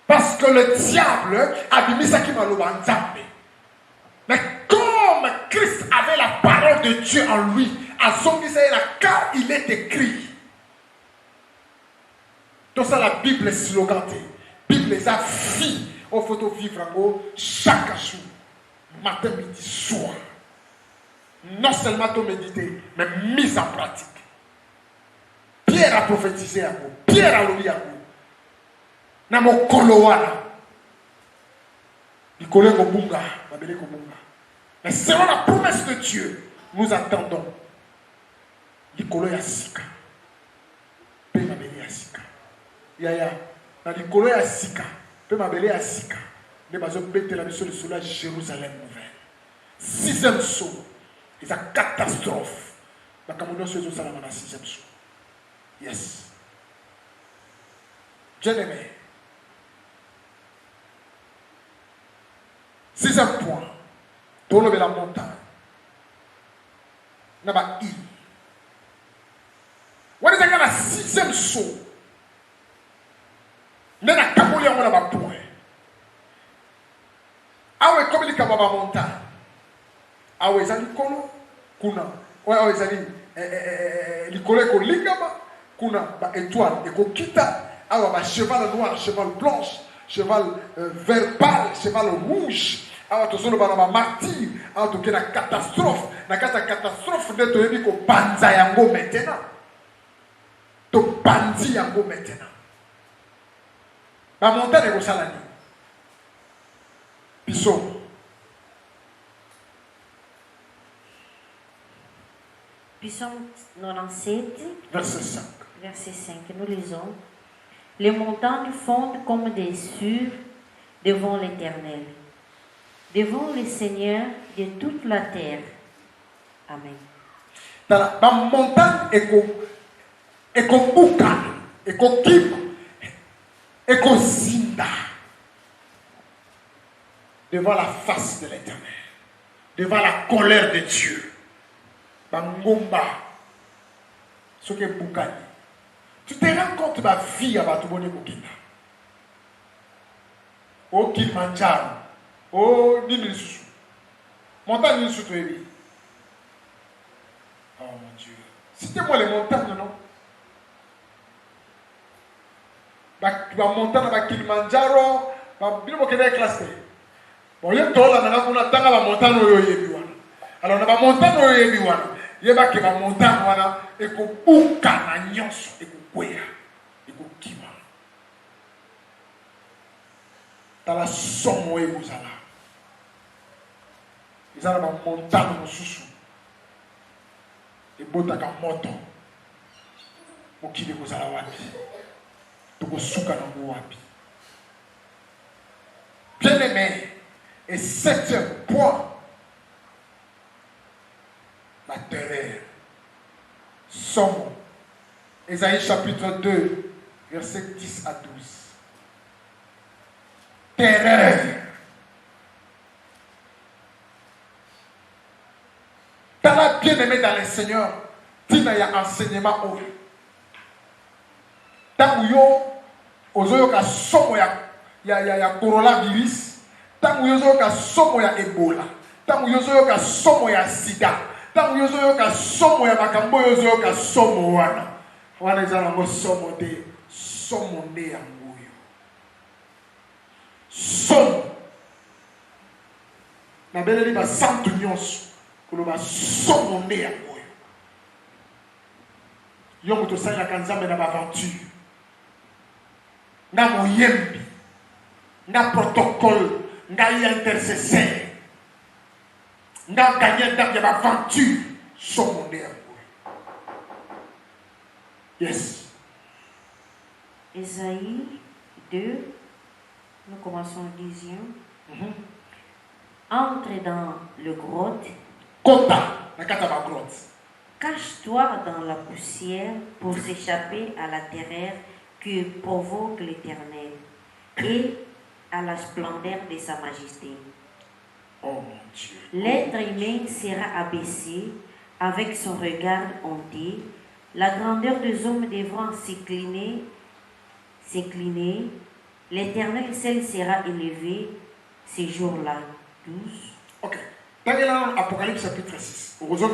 Parce que le diable a dit misaki maloba nzambe. Mais comme Christ avait la parole de Dieu en lui, à son car il est écrit. Tout ça, la Bible est slogantée. La Bible est vie. Il faut vivre en haut chaque jour, matin, midi, soir. Non seulement te méditer, mais mise en pratique. Pierre a prophétisé à vous. Pierre a loué à vous. Namo kolowana. Il connaît Kobunga. Mais selon la promesse de Dieu, nous attendons. Likolo ya sika. Pe mabele ya sika. Yaya. Na likolo ya sika. Pe mabele ya sika. Ne bazo bete la mission de cela Jérusalem nouvelle. 6e saut. C'est une catastrophe. La Cameroun se joue ça dans la 6e saut. Yes. Bien-aimé. Sixième point. Pour lever la montagne. N'a pas île. Vous avez la sixième saut. N'a pas camolé en n'a pas point. Ah ouais, comme il y a une montagne. Ah ouais, ça dit kolo. Kuna. Ouais, ça dit. Il collait au lingama. Kuna. Étoile. Et qu'on quitte. Ah ouais, cheval noir, cheval blanche, cheval vert pâle, cheval rouge. Ah, tu as un martyr, ah, tu as une catastrophe. La catastrophe de te dire que banza yango maintenant. Tu bandi yango maintenant. La montagne est au salani. Pissot.
Psaume 97,
Verset 5.
verset 5, nous lisons. Les montagnes fondent comme des cieux devant l'Éternel, devant le Seigneur de toute la terre. Amen.
La montagne est comme Bouka, est comme Kim, est comme Zinda, devant la face de l'Éternel, devant la colère de Dieu. Bangomba, ce qui est Boukani. Tu te rends compte de ma vie à Batubone Bukina. Oh Kilimanjaro, oh Ninisu, montagne Ninisu Tuebi. Oh mon Dieu, citez-moi les montagnes, non? Tu vas monter dans Kilimanjaro, tu vas bien classé. Bon, il y a tout là, maintenant, on a tant à montagne où il y a. Alors, on va monter où il y a. Il y a une montagne et qu'on bouca na nyonso et qu'on kwea et qu'on kima. Dans la somme où vous allez. Ils ont une montagne au sous. Et botaka moto. Pour qui vous allez wapi. Pour que souka na wapi. Bien aimé. Et septième point. La terreur. Somme. Ésaïe chapitre 2, versets 10 à 12. Terreur. T'as la bien-aimé dans le Seigneur. Tina y a enseignement au. Tant que yo, ozoyo ka somo ya coronavirus. Tant que yo ka somo ya Ebola. Tant que yo ka somo ya sida. Tant que yo ka somo ya makambo yo ka somo wana. Wana ezala ngo somo de somo nde ya ngoyo. Somo. Na beleli ba santu nyonso. Kuloba somo nde ya ngoyo. Yo moto sala kanzambe na aventure. Na moyembi. Na protocole. Na intercesseur. Na gagné dans l'aventure. Somo nde ya ngoyo. Yes.
Ésaïe 2, nous commençons le 10e. Entre dans le grotte.
Kota, na kata ba grotte.
Cache-toi dans la poussière pour s'échapper à la terreur que provoque l'Éternel et à la splendeur de sa majesté.
Oh mon Dieu.
L'être humain sera abaissé avec son regard honté. La grandeur des hommes devra s'incliner. L'Éternel seul sera élevé ces jours-là. 12.
Ok. Dans l'Apocalypse chapitre 6, heureusement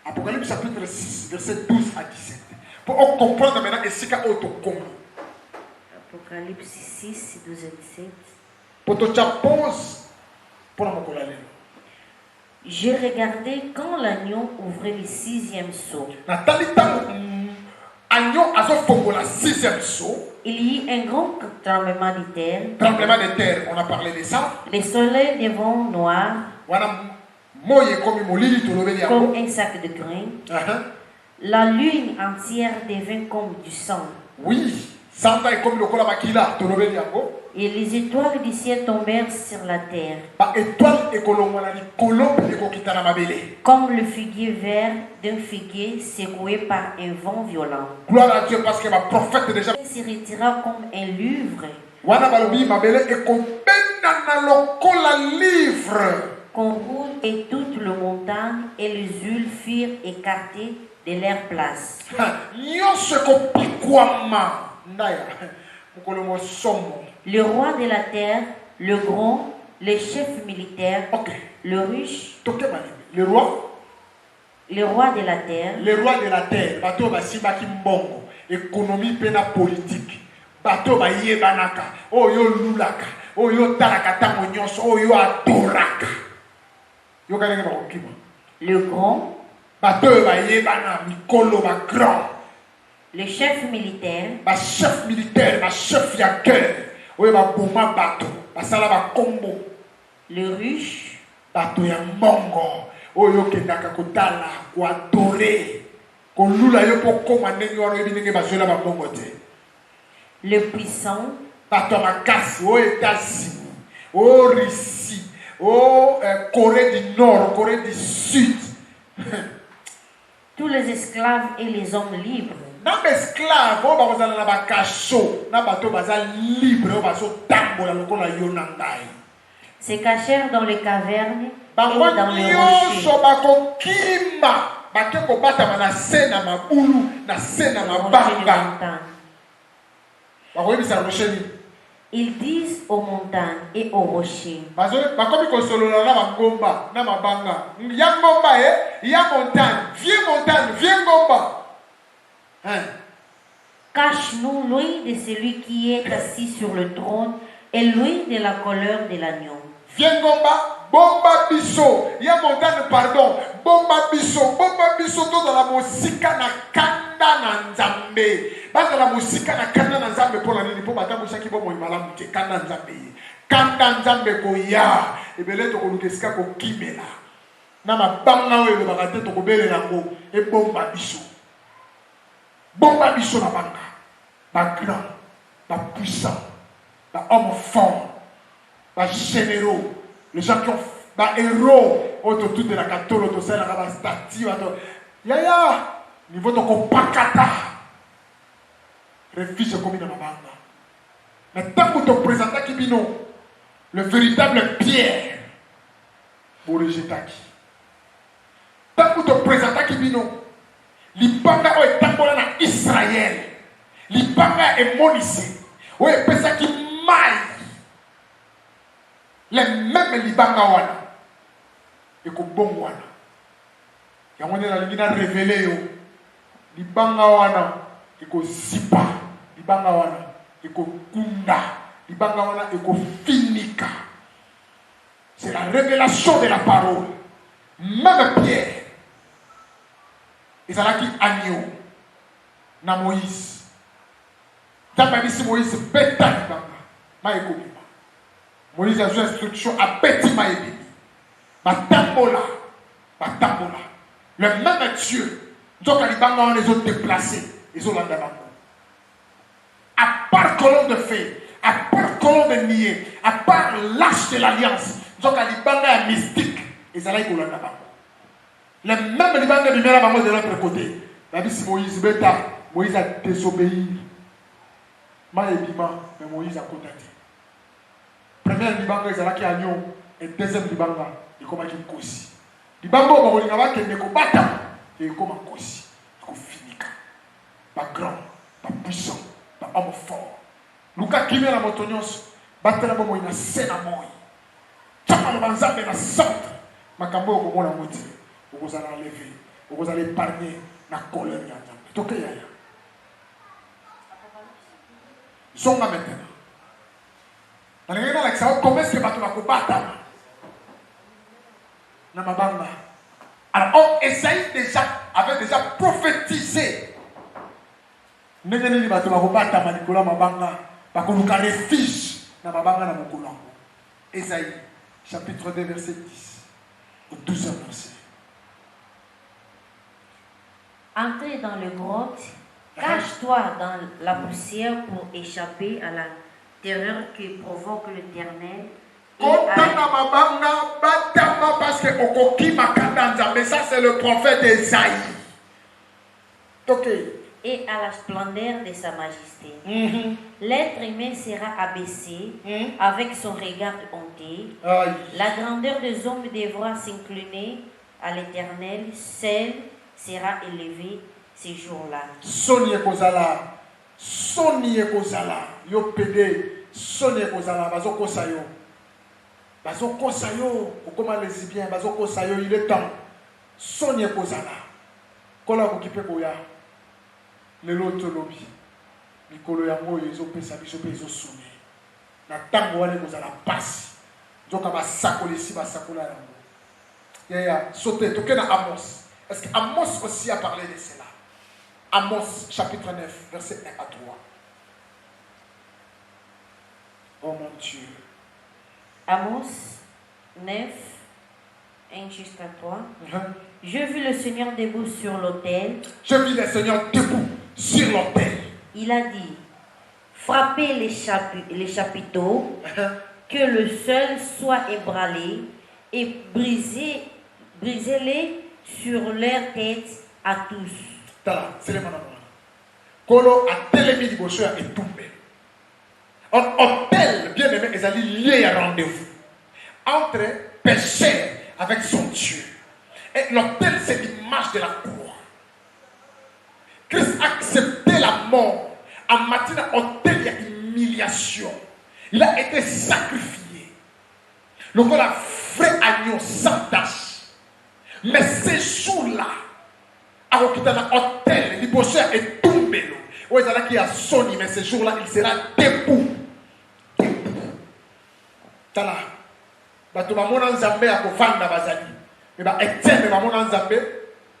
Apocalypse chapitre 6, verset 12 à 17. Pour comprendre maintenant ce qu'il y a au Congo.
Apocalypse 6, 12 à 17.
Pour te pause pour la mokolale.
J'ai regardé quand l'agneau ouvrait le 6e sceau. Il y eut un grand tremblement de terre.
Tremblement de terre, on a parlé de ça.
Le soleil devint noir comme un sac de grains. La lune entière devint comme du sang.
Oui, Santa est comme le kola bakila tolobeli yango.
Et les étoiles du ciel tombèrent sur la terre.
Ba étoile ekolongwana likolo ekokita na mabele.
Comme le figuier vert d'un figuier secoué par un vent violent.
Gloire à Dieu parce que ma prophète déjà.
Il se retira comme un livre.
Wana balobi mabele ekobenda na lokola livre.
Qu'on roule et toute le montagne et les huiles furent écartées de leur place.
Nyonso ekopikwama ndaya mukolo mosomo.
Le roi de la terre, le grand, le chef militaire,
Okay.
le riche,
Le roi
de la terre,
le roi de la terre, bato basimbaki mbongo, économie pena politique, bato bayebanaka, oyo lulaka, oyo talaka tango nyonso, oyo adoraka. Yo kanenge bakokima.
le grand,
Bato bayebana mikolo ba grand,
le chef militaire,
ba chef militaire, ba chef ya cœur, oyo ba boma bato, basala ba kombo,
le riche,
bato ya mbongo, oyo kendaka kotala, koadore, kolula yo po koma ndenge wana oyebi ndenge bazwela ba mbongo te.
le puissant,
Bato makasi, aux États-Unis, aux Russie, aux Corée du Nord, Corée du Sud.
tous les esclaves et les hommes libres.
Nam esclave, on va na ba kaso, na bato baza libre, on va so tambola lokola yo na ngai.
Se cachèrent dans les cavernes et
Bango
dans les
nyonso
rochers.
bakokima, bake kobatama na se na mabulu, na se na
Rochers de
mabanga.
montagne.
Bakoyebisa rocher nini?
Ils disent aux montagnes et aux rochers,
Bakomi kosolola na bangomba, na mabanga. Ya ngomba ya montagne, viens ngomba. Hein?
cache-nous loin de celui qui est assis sur le trône et loin de la colère de l'agneau.
Viens ngomba, bomba biso. Ya montagne, pardon. Bomba biso to dans la mosika na kanda na nzambe. Banda la mosika na kanda na nzambe pour la nini pour batamu shaki bomo imalamu te kanda nzambe. Kanda nzambe ko ya. Ebele to kolukesika ko kimela. Na mabanga oyo le bakate to kobele nango e bomba biso. Bomba biso na banga. Ba grand, ba puissant, ba homme fort, ba généraux, les gens qui ont ba héros autour de la catholique, autour de la statue, yaya, niveau de compacata, refuge comme dans la bande. Mais tant que tu présentes Kibino, le véritable Pierre, pour le jeter qui. Tant que tu présentes Kibino, l'Ibanga est tambola na Israël. L'Ibanga est monissé. Oui, pesa qui maille. Les mêmes Libanga wana. Et que bon wana. Et on est dans le révélé yo. Libanga wana. Et que zipa. Libanga wana. Et que kunda. Libanga wana. Et que finika. C'est la révélation de la parole. Même Pierre. Et ça là qui agneau. Na Moïse. Moïse bêta libanga. Moïse a joué instruction à bêti maïbi. Batambola. Le même Dieu. Donc à libanga on les a déplacés. Ils ont l'andamant. À part colonne de feu, à part colonne de nier, à part l'arche de l'alliance. Donc à libanga mystique. Ils allaient pour l'andamant. Le même libanga de Mera de l'autre côté. La vie Moïse bêta. Moïse a désobéi. Mais Moïse a contacté. Premier libanga ezalaki agneau et deuxième libanga ekomaki nkosi. Libanga oyo bakolinga bakende kobatama ekoma nkosi ekofinika. Ba grand, ba puissant, ba homme fort. Luka kimela moto nyonso batela bomoi na se na moi. Tapa lo banzambe na centre. Makambo oyo komona moti okozala enlevé, okozala épargné na colère ya Nzambe. Toke yaya. Zonga maintenant. Comment est-ce que tu vas combattre? Alors, Esaïe avait déjà prophétisé. Esaïe, chapitre 2, verset 10. Au 12e verset.
Entrez dans le grotte Cache-toi dans la poussière pour échapper à la terreur que provoque l'Éternel.
Parce que mais ça c'est le prophète Esaïe.
Et à la splendeur de sa majesté. L'être humain sera abaissé avec son regard honté. La grandeur des hommes devra s'incliner à l'Éternel. Seul sera élevé ces jours-là.
Sonia Kozala, yo pédé, Sonia Kozala, Bazoko Sayo. Bazoko Sayo, comment les Libyens, Bazoko Sayo, il est temps. Sonia Kozala, Kola Kokipe Koya, le loto lobby, Mikolo Yango, ils ont payé sa biche, ils ont sonné. Na tango wane Kozala passe, donc à Sakoli, si Basakola Yango. Sauter, tout na Amos. Est-ce que Amos aussi a parlé de cela? Amos chapitre 9, verset 1 à 3. Oh mon Dieu.
Amos 9, 1 jusqu'à 3. Je vis le Seigneur debout sur l'autel.
Je vis le Seigneur debout sur l'autel.
Il a dit, frappez les chapiteaux, que le sol soit ébranlé, et brisez-les sur leur tête à tous.
C'est le manama. Kolo a télémi di bosso et tombé. En hôtel, bien aimé, ils allaient lier un rendez-vous entre pécheur avec son Dieu. Et l'hôtel, c'est l'image de la cour. Christ a accepté la mort. En matin, hôtel, il y a humiliation. Il a été sacrifié. Le corps a frais agneau sans tache. Mais ces jours-là, à l'hôtel, le bosseur est tombé. Oui, c'est là qu'il y a sonné, mais ce jour-là, il sera debout. Tala. Bato ba mona nzambe ya kovanda bazali. Mais ba Etienne ba mona nzambe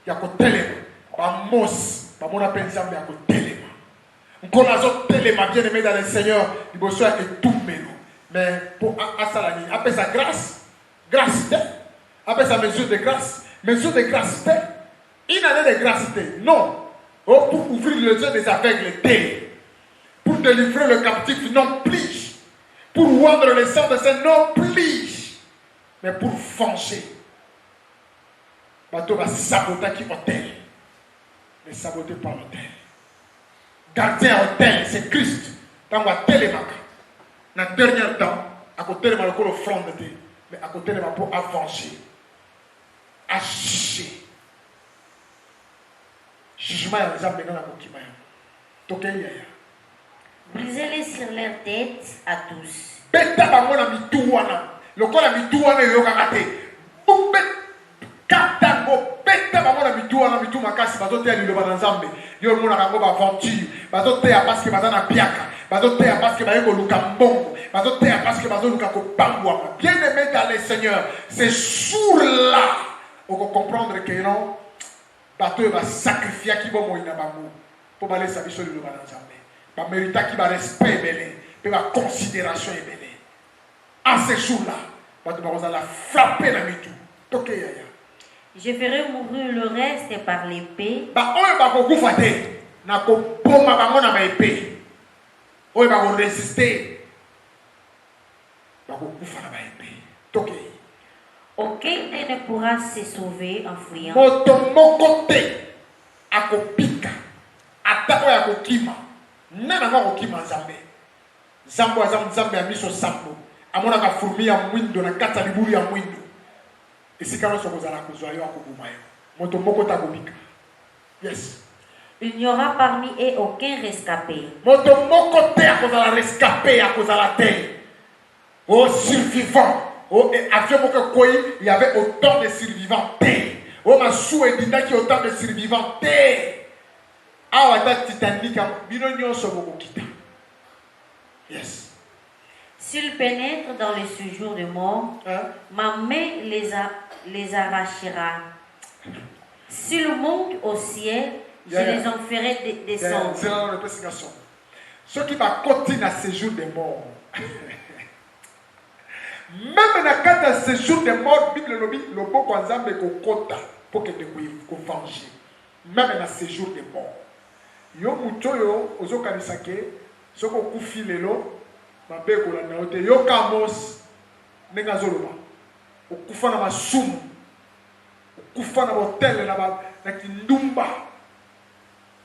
ya kotelema. Ba Mos ba mona pe nzambe ya kotelema. Nkola zo telema bien aimé dans le Seigneur, le bosseur est tombé. Mais pour Asalani, après sa grâce, après sa mesure de grâce, une année de grâce, non. Oh, pour ouvrir les yeux des aveugles, pour délivrer le captif, non plus. Pour rendre les sang de ses, non plus. Mais pour venger. Bateau va saboter qui hôtel. Mais saboter par l'hôtel. Gardien hôtel, c'est Christ. Dans la télémaca. Dans le dernier temps, à côté de ma offrande, mais à côté de ma pour avancer. À juger. Jugement ya nzambe na kokima ya. Tokei ya.
Brisez-les sur leur tête à tous.
Beta bango na mitu wana. Lokola mitu wana yokaka te. Bumbe katango beta bango na mitu wana mitu makasi bazote ya liloba na nzambe. Yo mona kango ba aventure. Bazote ya parce que bazana piaka. Bazote ya parce que bayeko luka mbongo. Bazote ya parce que bazoluka ko pangwa. Bien aimé dans le Seigneur, ces jours-là, on va comprendre que non bateau va sacrifier qui va mourir dans bango pour baler sa biso liloba na nzambe. Ba mérita qui va respect belé, pe ba considération belé. En ces jours-là, bateau va la frapper la mitu. Toke yaya.
Je ferai mourir le reste par l'épée.
Ba oyo ba ko kufa te na ko poma bango na ba épée. Oyo ba ko résister. Ba ko kufa na ba épée. Toke.
Aucun ne pourra se sauver en fuyant.
Motomokote akopika atako ya kokima nana nga kokima nzambe zambo azam nzambe ya miso sambo amona ka fourmi ya mwindo na kata libulu ya mwindo esika no sokozala kozwa yo akobuma yo motomoko takobika. Yes.
Il n'y aura parmi eux aucun rescapé.
Motomokote akozala rescapé akozala te. Oh survivant. Oh, et après il y avait autant de survivants. Oh, ma chou et Dina qui autant de survivants. Ah, ouais, Titanic, yes.
S'ils pénètrent dans le séjour de mort, ma main les arrachera. S'ils montent au ciel, je les en ferai descendre.
C'est la représentation. Ceux qui vont continuer à séjour de mort. Même dans le séjour de mort, Bible le dit, le bon Kwanzambe ko kota pour que te venger. Même dans le séjour de mort. yo mutoyo ozokanisa ke soko kufi lelo mabe kolanda yo te yo kamos ndenge azoloba okufa na masumu okufa na botel na kindumba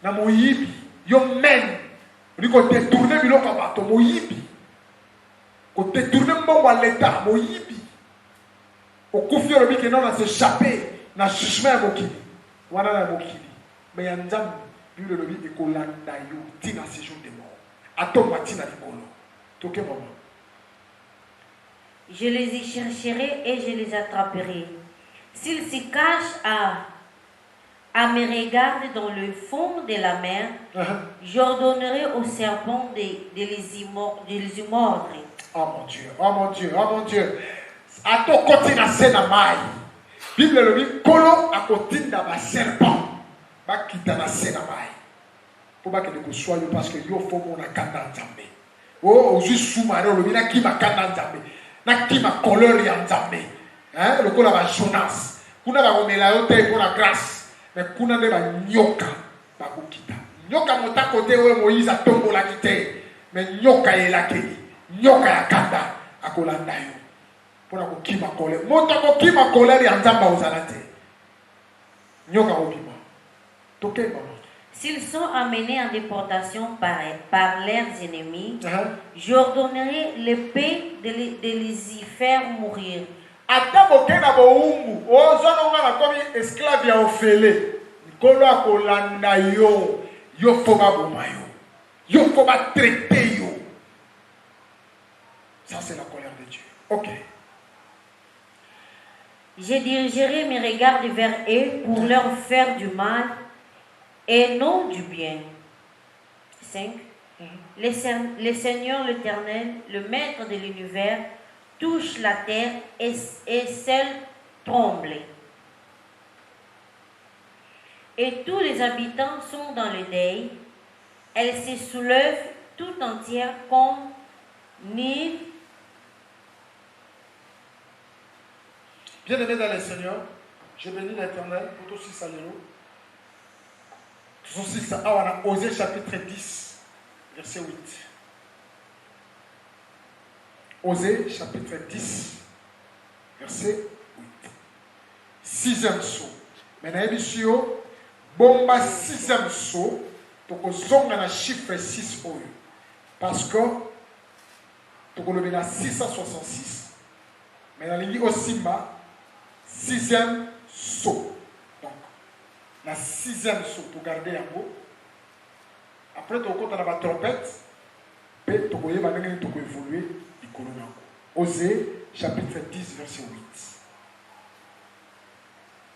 na moyibi yo men oni kotourne biloko ya bato moyibi kotourne mbongo ya leta moyibi okufi olobi ke non na s'échapper na jugement ya mokili wana na mokili me ya nzambe Bible lobi ekolanda yo tina séjour de mort atomba tina likolo toke mama.
Je les y chercherai et je les attraperai. S'ils se cachent à mes regards dans le fond de la mer, j'ordonnerai aux serpents de les y mordre.
Oh mon Dieu, oh mon Dieu, oh mon Dieu. Ato kotina sena mai. Bible lobi kolo akotinda ba serpent. Ba kita na sena mai. Pour pas que de soyez parce que yo faut mon akanda nzambe. Oh, ozu sous-marin lobi na ki makanda nzambe. Na ki ma couleur ya nzambe. Hein, le kola ba Jonas. Kuna ba komela yo te pour la grâce. Mais kuna ne ba nyoka ba kokita. Nyoka mota kote we Moïse atombo la kite. Mais nyoka elakeli. Nyoka ya kanda akolanda yo. Pour kokima colère. Moto kokima colère ya nzamba ozala te. Nyoka obima. Toke mama.
S'ils sont amenés en déportation par leurs ennemis, j'ordonnerai l'épée de les y faire mourir.
Ata na boumbu, ozo na komi esclave ya ofele. Nkolo akolanda yo, yo foba boma yo. Yo foba traiter yo. Ça c'est la colère de Dieu. OK.
Je dirigerai mes regards vers eux pour leur faire du mal et non du bien. 5. Le Seigneur l'Éternel, le Maître de l'univers, touche la terre et celle tremble. Et tous les habitants sont dans le deuil. Elle se soulève tout entière comme Nil.
Bien-aimé dans le Seigneur, je bénis l'Éternel pour tous ces saluts. Tous ces saluts, on a Osée chapitre 10, verset 8. Osée chapitre 10, verset 8. Sixième saut. Maintenant, il y a bomba sixième saut. Donc, on a un chiffre 6 au lieu. Parce que, on a 666. Maintenant, il y a aussi sixième saut. Donc, la sixième saut pour garder un mot. Après, tu as la trompette. Et tu peux évoluer du colonel. Osée, chapitre 10, verset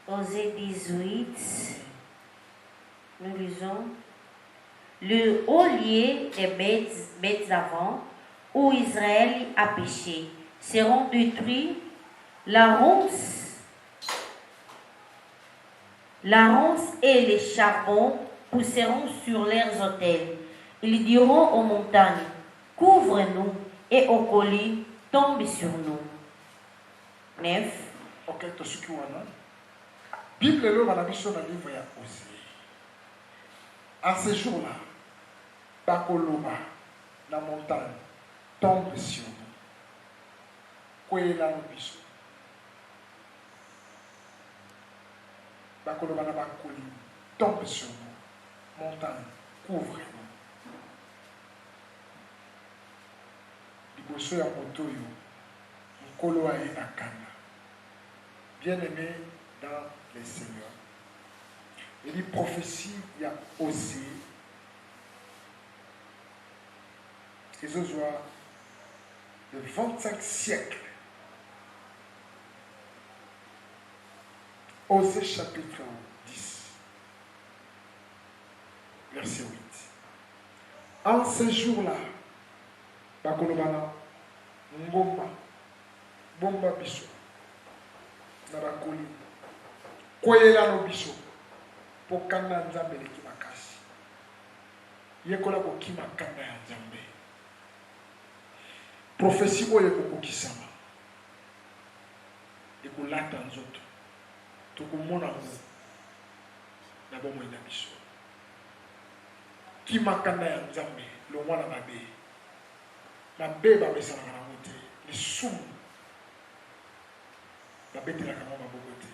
8.
Osée 18, nous lisons. Le haut lieu des bêtes avant, où Israël a péché, seront détruits. La ronce et les charbons pousseront sur leurs autels. Ils diront aux montagnes, couvre-nous, et aux collines, tombe sur nous. 9.
Ok, tu sais qui Bible est là, la mission dans le livre ya Osée. À ce jour-là, Bakoloba, la montagne, tombe sur nous. Kwela no biso. Bakoloba na bakoli, tombe sur nous. Montagne, couvre-nous. Liboso ya moto yo, mokolo aye na kanda. Bien-aimé dans les Seigneurs. Il dit prophétie, il y a Osée. Les autres le 25 siècle. Osée chapitre 10, verset 8. En ce jour-là, Bakolobana, Ngomba, Bomba Biso, Nabakoli, Koyela no Biso, Pokana Nzambe le Kimakasi. Yekola ko Kimakanda ya Nzambe. Prophétie oyo ekokokisama ekolata nzoto tokomona ngo na bomoi na biso qui makanda ya nzambe le mwana mabe mabe bamesana na ngote les sous babetela kama maboko te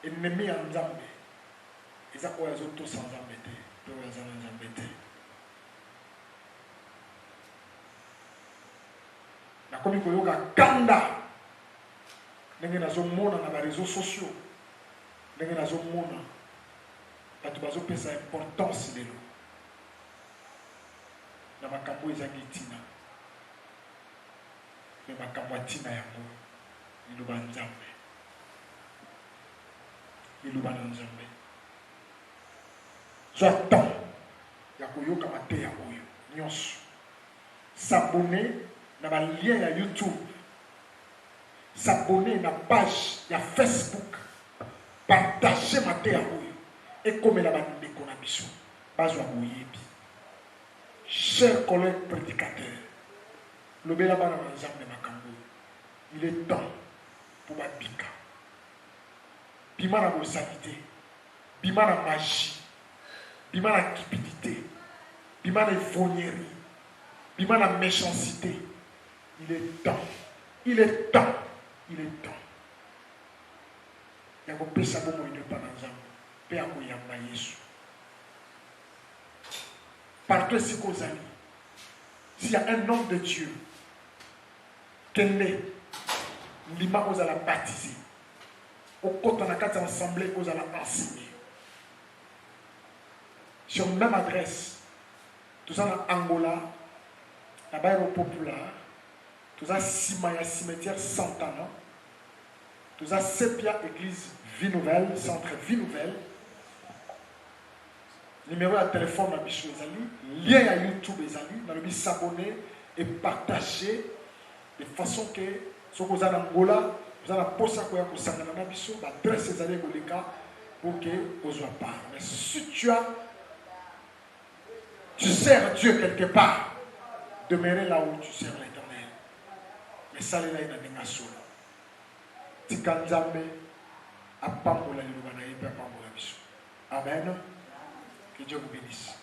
ennemi ya nzambe eza oyo azotosa nzambe te pe oyo aza na nzambe te nakomi koyoka kanda ndenge nazomona na bareseau sociaux ndenge nazomona bato bazopesa importance lelo na makambo ezangi ntina me makambo ya ntina yango liloba nzambe liloba na nzambe zwa temps ya koyoka mateya oyo nyonso s'abonner na balien ya YouTube, s'abonner na page ya Facebook, partager ma terre et comme la bandeko na biso, bazwa boyebi. Chers collègues prédicateurs, le bela bana nzambe makambo, il est temps pour babika. Bima na bosalité, bima na magie, bima na cupidité, bima na ivrognerie, bima na méchanceté. Il est temps. Il est temps. Il est temps. Il y a un peu de temps dans le partout ce qu'on a dit. S'il y a un homme de Dieu, quel est l'imam aux la baptiser, au côté de la carte assemblée aux la enseigner. Sur la même adresse, tout ça en Angola, là-bas au populaire. Tout ça, Simaya cimetière Santana. Tout ça, Sepia église Vie Nouvelle, centre Vie Nouvelle. Numéro de téléphone à Bichou Ezali. Lien à YouTube Ezali. Dans le s'abonner et partager de façon que, si vous avez en Angola, vous avez la poste à quoi vous savez dans la Bichou, l'adresse Ezali pour que vous soyez pas. Mais si tu sers Dieu quelque part, demeurez là où tu sers l'Éternel. Et ça, là, il y a des nations. Tikanzambe, à Pambola, il y a des Amen. Que Dieu vous bénisse.